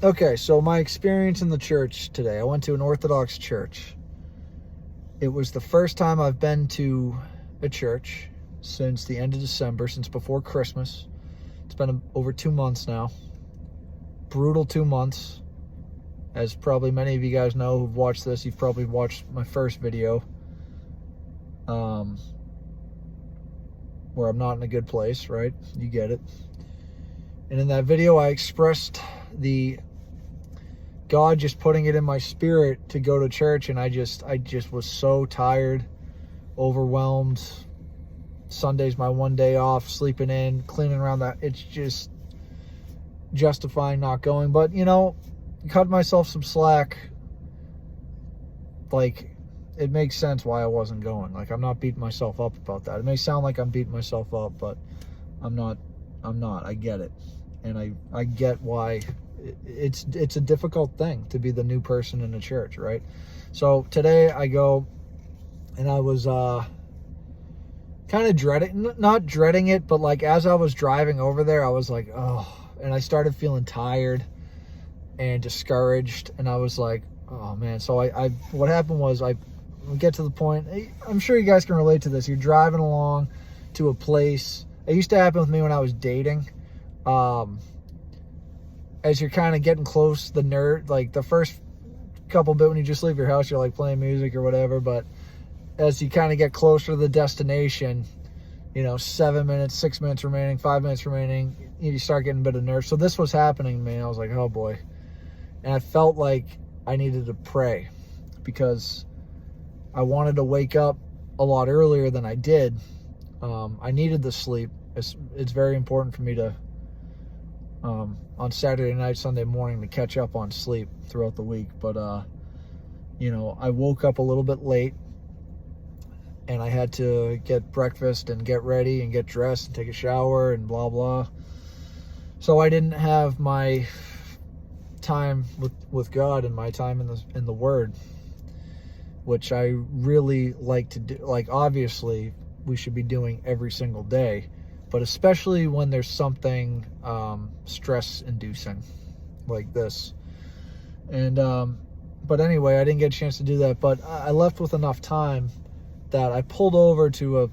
Okay, so my experience in the church today. I went to an Orthodox church. It was the first time I've been to a church since the end of December, since before Christmas. It's been over 2 months now. Brutal 2 months. As probably many of you guys know who've watched this, you've probably watched my first video, where I'm not in a good place, right? You get it. And in that video, I expressed the God just putting it in my spirit to go to church, and I just was so tired, overwhelmed. Sunday's my one day off, sleeping in, cleaning around that. It's just justifying not going. But, you know, cut myself some slack. Like, it makes sense why I wasn't going. Like, I'm not beating myself up about that. It may sound like I'm beating myself up, but I'm not. I get it. And I get why it's a difficult thing to be the new person in the church, right? So today I go, and I was kind of not dreading it, but like as I was driving over there, I was like, oh, and I started feeling tired and discouraged, and I was like, oh man. So what happened was I get to the point, I'm sure you guys can relate to this. You're driving along to a place. It used to happen with me when I was dating. As you're kind of getting close, like the first couple bit when you just leave your house, you're like playing music or whatever, but as you kind of get closer to the destination, you know, 7 minutes, 6 minutes remaining, 5 minutes remaining, you start getting a bit of nerves. So this was happening to me, and I was like, oh boy. And I felt like I needed to pray because I wanted to wake up a lot earlier than I did. I needed the sleep. It's very important for me to, on Saturday night, Sunday morning, to catch up on sleep throughout the week. But, you know, I woke up a little bit late, and I had to get breakfast and get ready and get dressed and take a shower and blah, blah. So I didn't have my time with God and my time in the Word, which I really like to do. Like, obviously, we should be doing every single day, but especially when there's something stress-inducing like this. And but anyway, I didn't get a chance to do that, but I left with enough time that I pulled over to a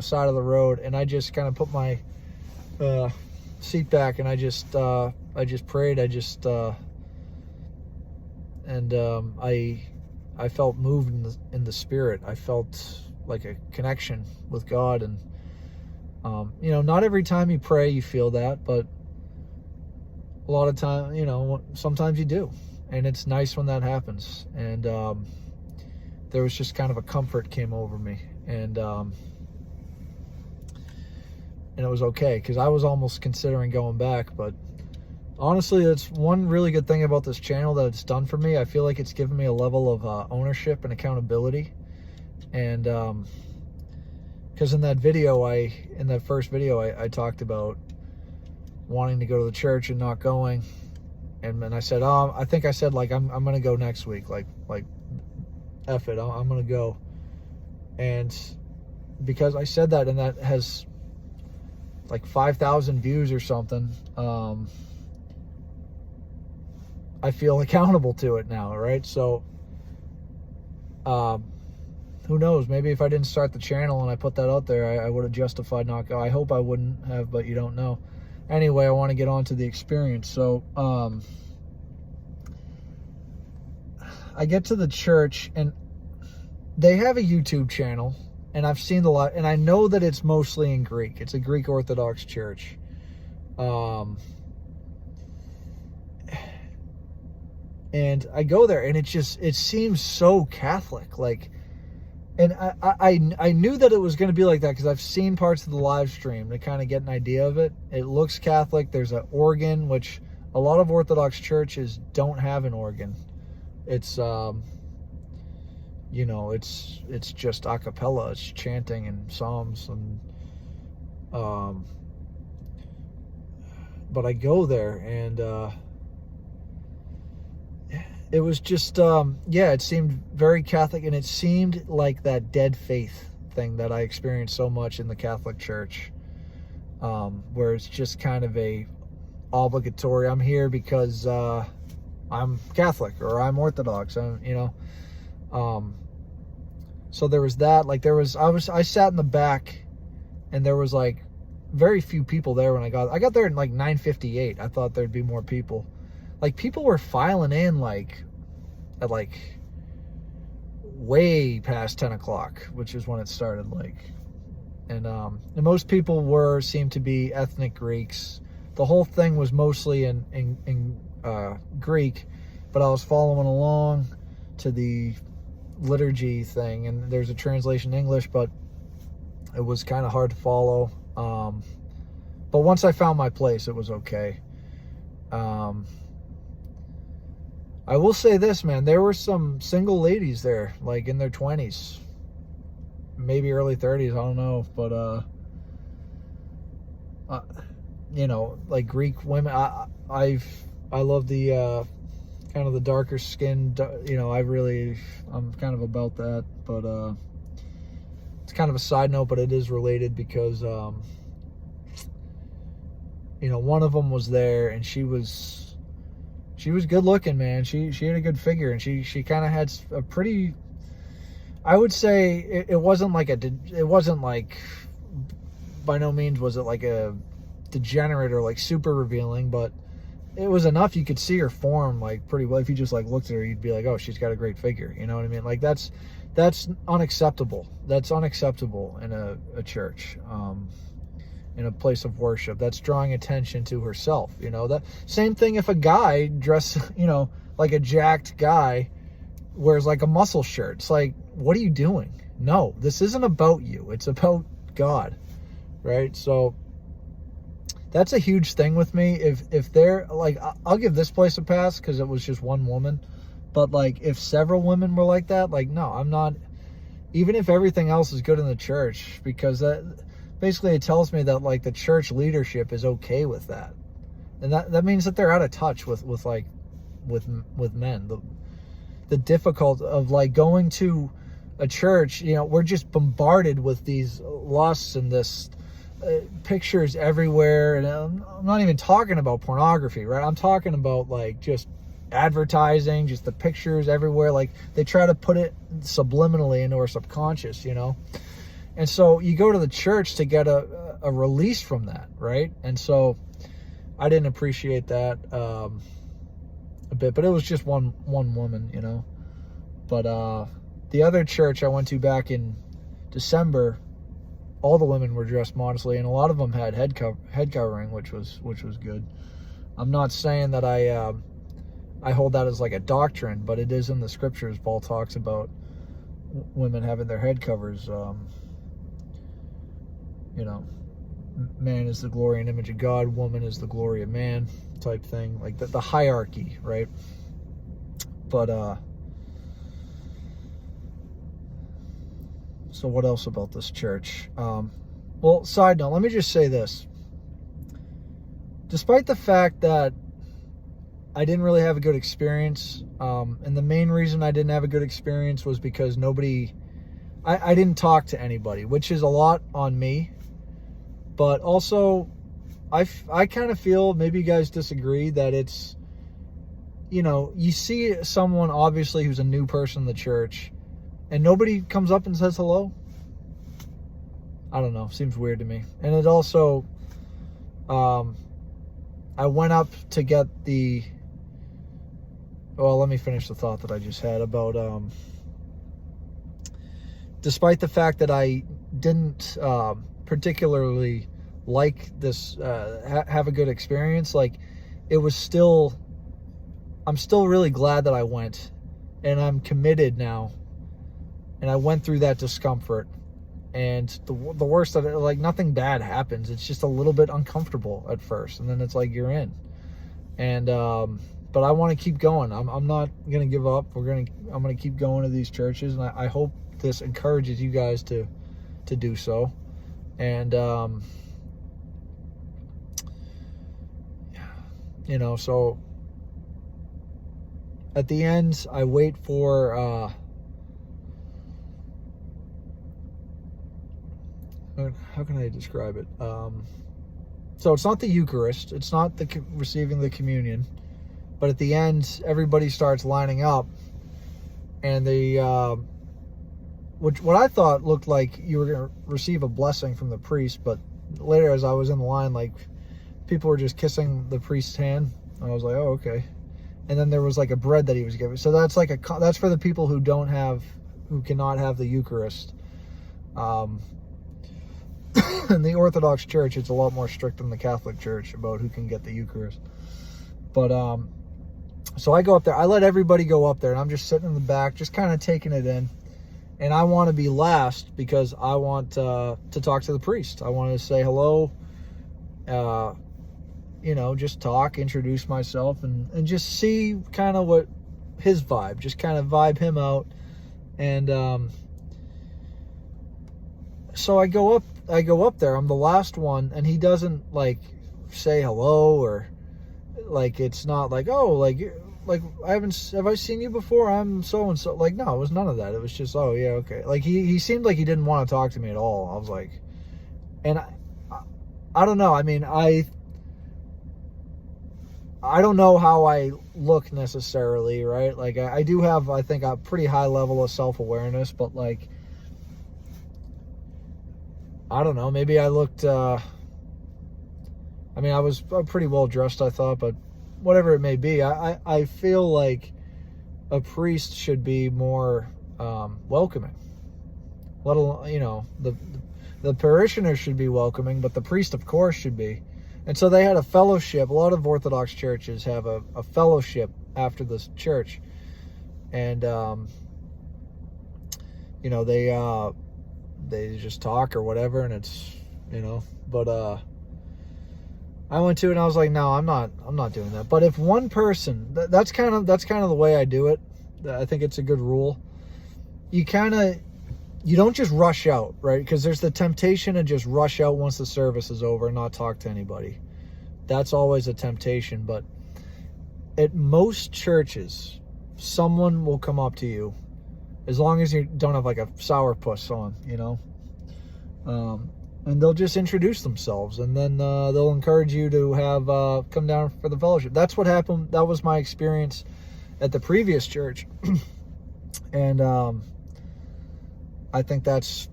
side of the road, and I just kind of put my seat back, and I just prayed. I felt moved in the spirit. I felt like a connection with God. And you know, not every time you pray you feel that, but a lot of time, you know, sometimes you do, and it's nice when that happens. And there was just kind of a comfort came over me, and it was okay, because I was almost considering going back. But honestly, that's one really good thing about this channel that it's done for me. I feel like it's given me a level of ownership and accountability. And because in that first video, I talked about wanting to go to the church and not going, and then I said, I think I said, like, I'm gonna go next week, like F it, I'm gonna go. And because I said that, and that has like 5,000 views or something, I feel accountable to it now, right? So who knows, maybe if I didn't start the channel and I put that out there, I would have justified not going. I hope I wouldn't have, but you don't know. Anyway, I want to get on to the experience. So I get to the church, and they have a YouTube channel, and I've seen the lot, and I know that it's mostly in Greek. It's a Greek Orthodox church. And I go there, and it seems so Catholic, like. And I knew that it was going to be like that because I've seen parts of the live stream to kind of get an idea of it. It looks Catholic. There's an organ, which a lot of Orthodox churches don't have an organ. It's, you know, it's just a cappella. It's chanting and psalms. And but I go there, and it was just, yeah, it seemed very Catholic, and it seemed like that dead faith thing that I experienced so much in the Catholic Church, where it's just kind of a obligatory. I'm here because I'm Catholic or I'm Orthodox. So there was that. Like I sat in the back, and there was like very few people there when I got there in like 9:58. I thought there'd be more people. Like people were filing in like at like way past 10 o'clock, which is when it started. And most people seemed to be ethnic Greeks. The whole thing was mostly in Greek, but I was following along to the liturgy thing, and there's a translation in English, but it was kind of hard to follow. But once I found my place, it was okay. I will say this, man, there were some single ladies there, like in their 20s, maybe early 30s, I don't know, but like Greek women. I love the kind of the darker skin, I'm kind of about that, but it's kind of a side note, but it is related because one of them was there, and she was good looking, man. She had a good figure, and she kind of had a pretty, I would say it wasn't like by no means was it like a degenerate or like super revealing, but it was enough you could see her form like pretty well. If you just like looked at her, you'd be like, oh, she's got a great figure. You know what I mean? Like that's unacceptable. That's unacceptable in a church, in a place of worship. That's drawing attention to herself. That same thing if a guy dressed, like a jacked guy wears like a muscle shirt. It's like, what are you doing? No, this isn't about you. It's about God, right? So that's a huge thing with me. If they're like, I'll give this place a pass because it was just one woman, but like if several women were like that, like, no, I'm not, even if everything else is good in the church, because that basically it tells me that like the church leadership is okay with that, and that means that they're out of touch with men. The difficult of like going to a church, we're just bombarded with these lusts and this pictures everywhere, and I'm not even talking about pornography, right? I'm talking about like just advertising, just the pictures everywhere. Like they try to put it subliminally into our subconscious, and so you go to the church to get a release from that, right? And so I didn't appreciate that a bit, but it was just one woman, but the other church I went to back in December, all the women were dressed modestly, and a lot of them had head covering, which was good. I'm not saying that I hold that as like a doctrine, but it is in the scriptures. Paul talks about women having their head covers. Man is the glory and image of God, woman is the glory of man, type thing, like the hierarchy, right? But so what else about this church? Well, side note, let me just say this. Despite the fact that I didn't really have a good experience, and the main reason I didn't have a good experience was because I didn't talk to anybody, which is a lot on me. But also, I kind of feel, maybe you guys disagree, that it's, you see someone obviously who's a new person in the church, and nobody comes up and says hello. I don't know. Seems weird to me. And it also, I went up to get let me finish the thought that I just had about, despite the fact that I didn't particularly like this, have a good experience, like it was still, I'm still really glad that I went, and I'm committed now. And I went through that discomfort, and the worst of it, like nothing bad happens. It's just a little bit uncomfortable at first, and then it's like you're in. And but I want to keep going. I'm not gonna give up. I'm gonna keep going to these churches, and I hope this encourages you guys to do so. And so at the end, I wait for how can I describe it? So it's not the Eucharist. It's not the receiving the communion. But at the end, everybody starts lining up. And what I thought looked like you were going to receive a blessing from the priest. But later, as I was in the line, like, people were just kissing the priest's hand. And I was like, oh, okay. And then there was like a bread that he was giving. So that's like that's for the people who cannot have the Eucharist. In the Orthodox Church, it's a lot more strict than the Catholic Church about who can get the Eucharist. But so I go up there. I let everybody go up there, and I'm just sitting in the back, just kind of taking it in. And I want to be last because I want to talk to the priest. I want to say hello, just talk, introduce myself, and just see kind of what his vibe, just kind of vibe him out. And so I go up there. I'm the last one, and he doesn't like say hello, or like, it's not like, oh, like have I seen you before? I'm so and so. Like, no, it was none of that. It was just, oh yeah, okay. Like he seemed like he didn't want to talk to me at all. I was like, and I don't know. I mean, I don't know how I look necessarily, right? Like I do have, I think, a pretty high level of self-awareness, but like, I don't know, maybe I looked, I was pretty well dressed, I thought, but whatever it may be, I feel like a priest should be more welcoming. Let alone, the parishioners should be welcoming, but the priest, of course, should be. And so they had a fellowship. A lot of Orthodox churches have a fellowship after this church. And, they just talk or whatever, and it's, but I went to it and I was like, no, I'm not doing that. But if one person, that's kind of the way I do it. I think it's a good rule. You don't just rush out, right? Because there's the temptation to just rush out once the service is over and not talk to anybody. That's always a temptation. But at most churches, someone will come up to you, as long as you don't have like a sourpuss on, and they'll just introduce themselves, and then they'll encourage you to have come down for the fellowship. That's what happened. That was my experience at the previous church. And I think that's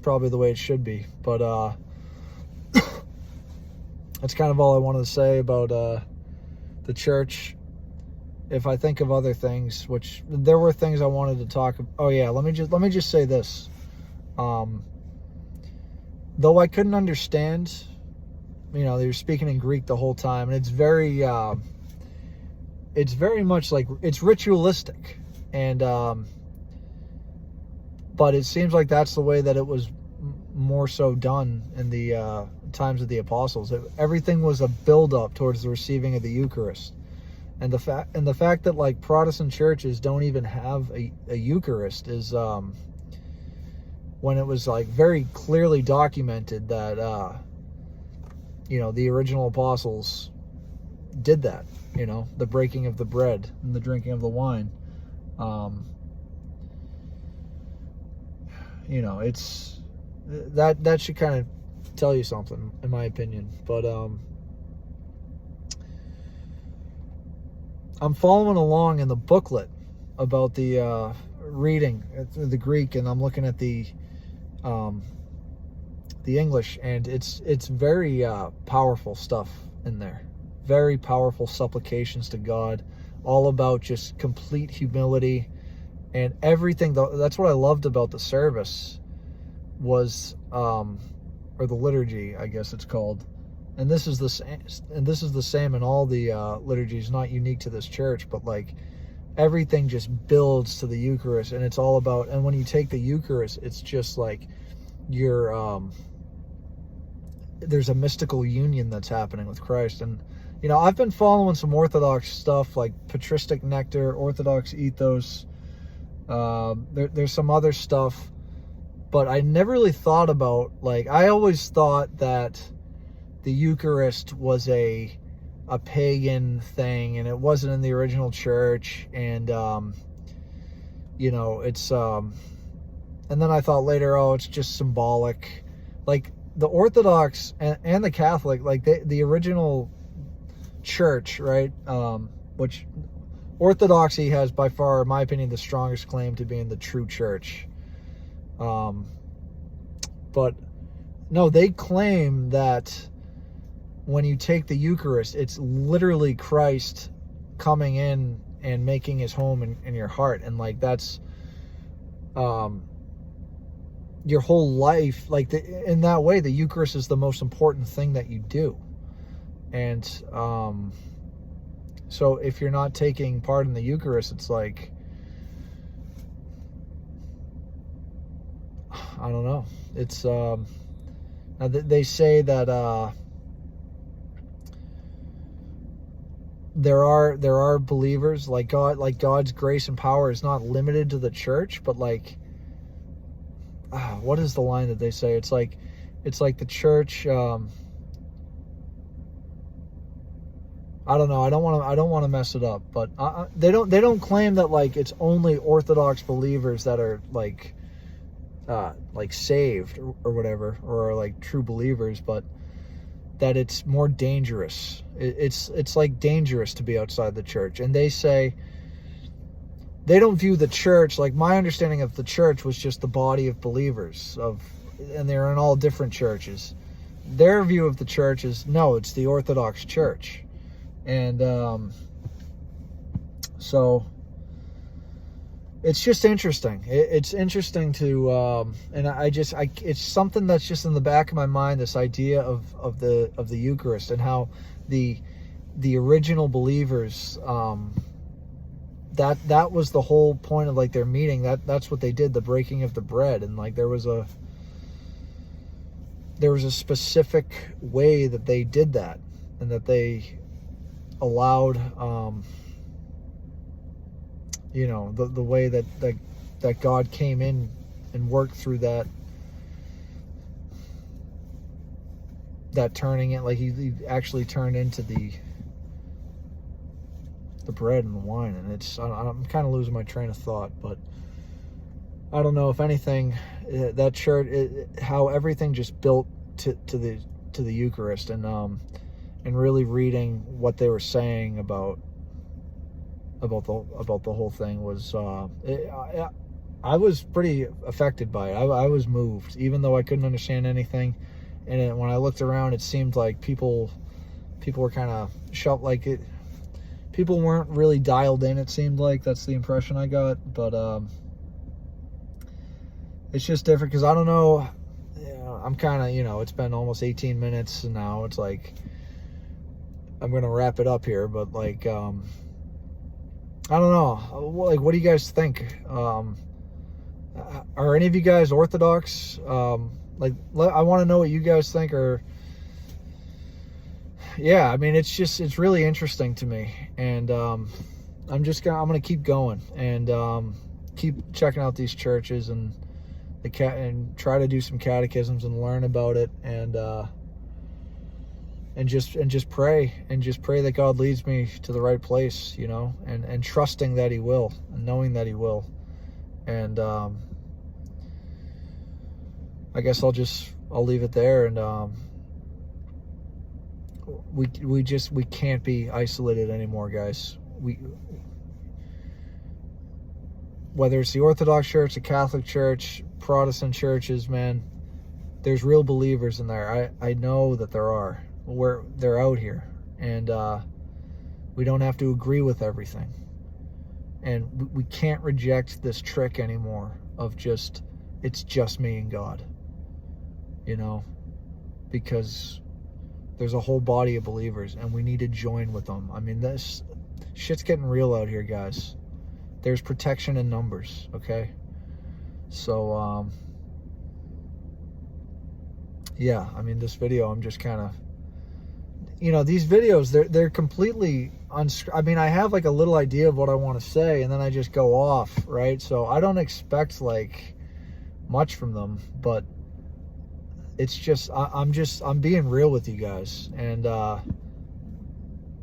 probably the way it should be. But that's kind of all I wanted to say about the church. If I think of other things, which there were things I wanted to talk about. Oh yeah, let me just say this. Though I couldn't understand, they were speaking in Greek the whole time, and it's very much like, it's ritualistic, and but it seems like that's the way that it was more so done in the times of the apostles. Everything was a build-up towards the receiving of the Eucharist. And the fact that like Protestant churches don't even have a Eucharist is when it was like very clearly documented that the original apostles did that, the breaking of the bread and the drinking of the wine. It's that should kind of tell you something, in my opinion. But I'm following along in the booklet about the reading the Greek, and I'm looking at the English, and it's very powerful stuff in there. Very powerful supplications to God, all about just complete humility and everything. That's what I loved about the service was, or the liturgy, I guess it's called. And this is the same in all the liturgies, not unique to this church, but like everything just builds to the Eucharist, and it's all about, and when you take the Eucharist, it's just like there's a mystical union that's happening with Christ. And I've been following some Orthodox stuff like patristic nectar, Orthodox ethos. There's some other stuff, but I never really thought about, like, I always thought that the Eucharist was a pagan thing, and it wasn't in the original church, and it's and then I thought later, oh, it's just symbolic. Like, the Orthodox and the Catholic, like the original church, right? Which Orthodoxy has by far, in my opinion, the strongest claim to being the true church. But no, they claim that when you take the Eucharist, it's literally Christ coming in and making his home in your heart. And like, that's your whole life. Like in that way, the Eucharist is the most important thing that you do. And so if you're not taking part in the Eucharist, it's like, I don't know. It's they say that there are believers, like God's grace and power is not limited to the church, but like, what is the line that they say? It's like the church. I don't know. I don't want to mess it up, but they don't claim that like it's only Orthodox believers that are like saved or whatever, or like true believers, but that it's more dangerous. It's like dangerous to be outside the church. And they say they don't view the church, like my understanding of the church was just the body of believers and they're in all different churches. Their view of the church is, no, it's the Orthodox Church. And so it's just interesting. It's interesting to, and it's something that's just in the back of my mind, this idea of the Eucharist and how the original believers, that was the whole point of like their meeting. That's what they did, the breaking of the bread. And like there was a specific way that they did that, and that they allowed, the way that God came in and worked through that turning it, like he actually turned into the bread and the wine. And I'm kind of losing my train of thought, but I don't know, if anything, that church, how everything just built to the Eucharist, and really reading what they were saying about the whole thing was, I was pretty affected by it. I was moved, even though I couldn't understand anything. And when I looked around, it seemed like people were kind of shut, like it. People weren't really dialed in. It seemed like that's the impression I got. But it's just different because I don't know. I'm kind of, it's been almost 18 minutes and now. It's like I'm gonna wrap it up here, but like I don't know. Like, what do you guys think? Are any of you guys Orthodox? Like, I want to know what you guys think. Or, yeah, I mean, it's really interesting to me, and I'm gonna keep going and keep checking out these churches and and try to do some catechisms and learn about it, and just pray that God leads me to the right place, and trusting that he will, and knowing that he will. And I guess I'll leave it there. And we can't be isolated anymore, guys. Whether it's the Orthodox Church, the Catholic Church, Protestant churches, man, there's real believers in there. I know that there are. They're out here, and we don't have to agree with everything, and we can't reject this trick anymore of it's just me and God, because there's a whole body of believers, and we need to join with them. I mean, this shit's getting real out here, guys. There's protection in numbers, okay? So yeah, I mean, this video, I'm just kind of, these videos, they're completely I mean, I have like a little idea of what I want to say, and then I just go off, right? So I don't expect like much from them, but it's just, I'm being real with you guys. And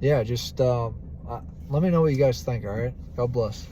yeah, just let me know what you guys think. All right, God bless.